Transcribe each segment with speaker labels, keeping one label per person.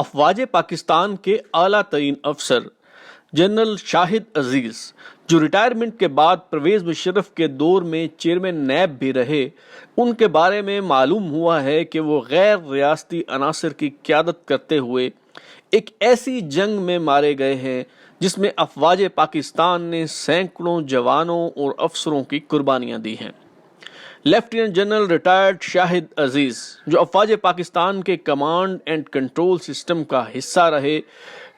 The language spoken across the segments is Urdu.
Speaker 1: افواج پاکستان کے اعلیٰ ترین افسر جنرل شاہد عزیز، جو ریٹائرمنٹ کے بعد پرویز مشرف کے دور میں چیئرمین نیب بھی رہے، ان کے بارے میں معلوم ہوا ہے کہ وہ غیر ریاستی عناصر کی قیادت کرتے ہوئے ایک ایسی جنگ میں مارے گئے ہیں جس میں افواج پاکستان نے سینکڑوں جوانوں اور افسروں کی قربانیاں دی ہیں۔ لیفٹیننٹ جنرل ریٹائرڈ شاہد عزیز، جو افواج پاکستان کے کمانڈ اینڈ کنٹرول سسٹم کا حصہ رہے،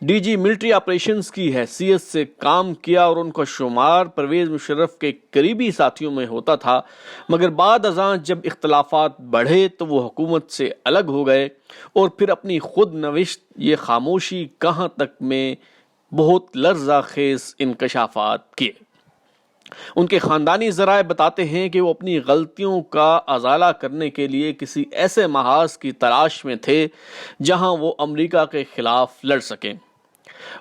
Speaker 1: ڈی جی ملٹری آپریشنز کی حیثیت سے کام کیا اور ان کا شمار پرویز مشرف کے قریبی ساتھیوں میں ہوتا تھا، مگر بعد ازاں جب اختلافات بڑھے تو وہ حکومت سے الگ ہو گئے اور پھر اپنی خود نوشت یہ خاموشی کہاں تک میں بہت لرزہ خیز انکشافات کیے۔ ان کے خاندانی ذرائع بتاتے ہیں کہ وہ اپنی غلطیوں کا ازالہ کرنے کے لیے کسی ایسے محاذ کی تلاش میں تھے جہاں وہ امریکہ کے خلاف لڑ سکیں۔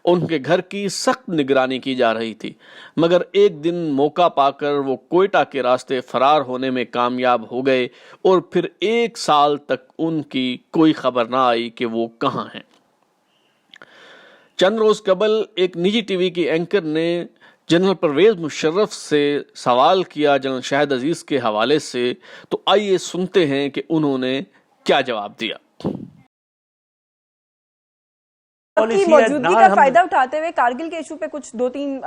Speaker 1: ان کے گھر کی سخت نگرانی کی جا رہی تھی، مگر ایک دن موقع پا کر وہ کوئٹہ کے راستے فرار ہونے میں کامیاب ہو گئے اور پھر 1 سال تک ان کی کوئی خبر نہ آئی کہ وہ کہاں ہیں۔ چند روز قبل ایک نجی ٹی وی کی اینکر نے جنرل پرویز مشرف سے سوال کیا جنرل شاہد عزیز کے حوالے سے، تو آئیے سنتے ہیں کہ انہوں نے کیا جواب دیا۔
Speaker 2: کی موجودگی کا فائدہ اٹھاتے ہوئے کارگل کے ایشو پہ کچھ 2-3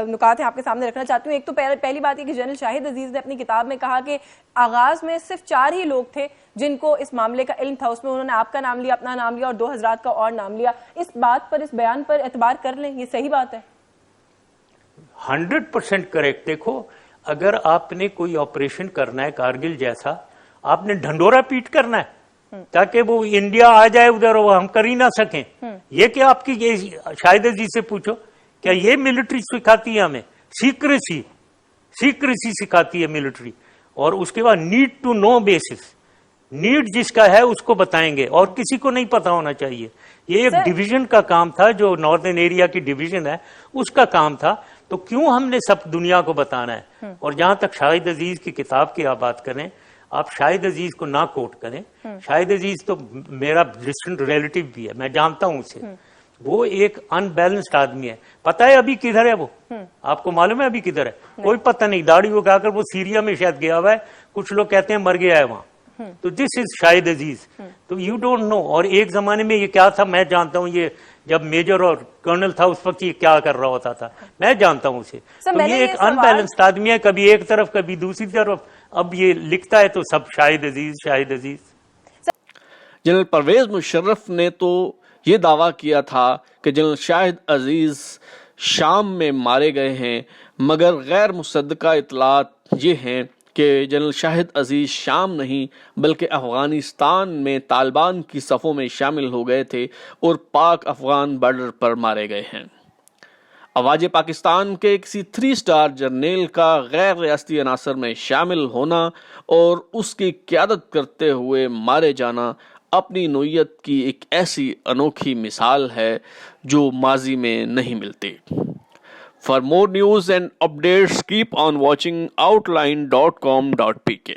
Speaker 2: نکات ہیں آپ کے سامنے رکھنا چاہتی ہوں۔ ایک تو پہلی بات یہ کہ جنرل شاہد عزیز نے اپنی کتاب میں کہا کہ آغاز میں صرف 4 ہی لوگ تھے جن کو اس معاملے کا علم تھا، اس میں انہوں نے آپ کا نام لیا، اپنا نام لیا اور 2 حضرات کا اور نام لیا۔ اس بات پر، اس بیان پر اعتبار کر لیں، یہ صحیح بات ہے؟
Speaker 3: 100% کریکٹ۔ دیکھو، اگر آپ نے کوئی آپریشن کرنا ہے کارگل جیسا، آپ نے ڈھنڈورا پیٹ کرنا ہے تاکہ وہ انڈیا آ جائے ادھر، وہ ہم کر ہی نہ سکیں۔ یہ کہ آپ کی شاہد عزیز سے پوچھو، کیا یہ ملٹری سکھاتی ہے ہمیں؟ سیکریسی سکھاتی ہے ملٹری، اور اس کے بعد need to know basis, need جس کا ہے اس کو بتائیں گے اور کسی کو نہیں پتا ہونا چاہیے۔ یہ ایک ڈویژن کا کام تھا، جو ناردرن ایریا کی ڈویژن ہے اس کا کام تھا، تو کیوں ہم نے سب دنیا کو بتانا ہے؟ اور جہاں تک شاہد عزیز کی کتاب کی آپ بات کریں، آپ شاہد عزیز کو نہ کوٹ کریں۔ شاہد عزیز تو میرا ڈسٹنٹ ریلیٹیو بھی ہے، میں جانتا ہوں اسے۔ وہ ایک ان بیلنسڈ آدمی ہے۔ پتہ ہے ابھی کدھر ہے وہ؟ آپ کو معلوم ہے ابھی کدھر ہے؟ کوئی پتہ نہیں، داڑھی اگا کر وہ سیریا میں شاید گیا ہوا ہے، کچھ لوگ کہتے ہیں مر گیا ہے وہاں۔ تو دس از شاہد عزیز، تو یو ڈونٹ نو۔ اور ایک زمانے میں یہ کیا تھا میں جانتا ہوں، یہ جب میجر اور کرنل تھا اس وقت یہ کیا کر رہا ہوتا تھا، میں جانتا ہوں اسے۔ تو یہ ایک ان بیلنسڈ آدمی ہے، کبھی ایک طرف کبھی دوسری طرف، اب یہ لکھتا ہے تو سب شاہد عزیز شاہد عزیز۔
Speaker 1: جنرل پرویز مشرف نے تو یہ دعویٰ کیا تھا کہ جنرل شاہد عزیز شام میں مارے گئے ہیں، مگر غیر مصدقہ اطلاعات یہ ہیں کہ جنرل شاہد عزیز شام نہیں بلکہ افغانستان میں طالبان کی صفوں میں شامل ہو گئے تھے اور پاک افغان بارڈر پر مارے گئے ہیں۔ افواج پاکستان کے کسی 3 اسٹار جرنیل کا غیر ریاستی عناصر میں شامل ہونا اور اس کی قیادت کرتے ہوئے مارے جانا اپنی نوعیت کی ایک ایسی انوکھی مثال ہے جو ماضی میں نہیں ملتی۔ For more news and updates, keep on watching outline.com.pk.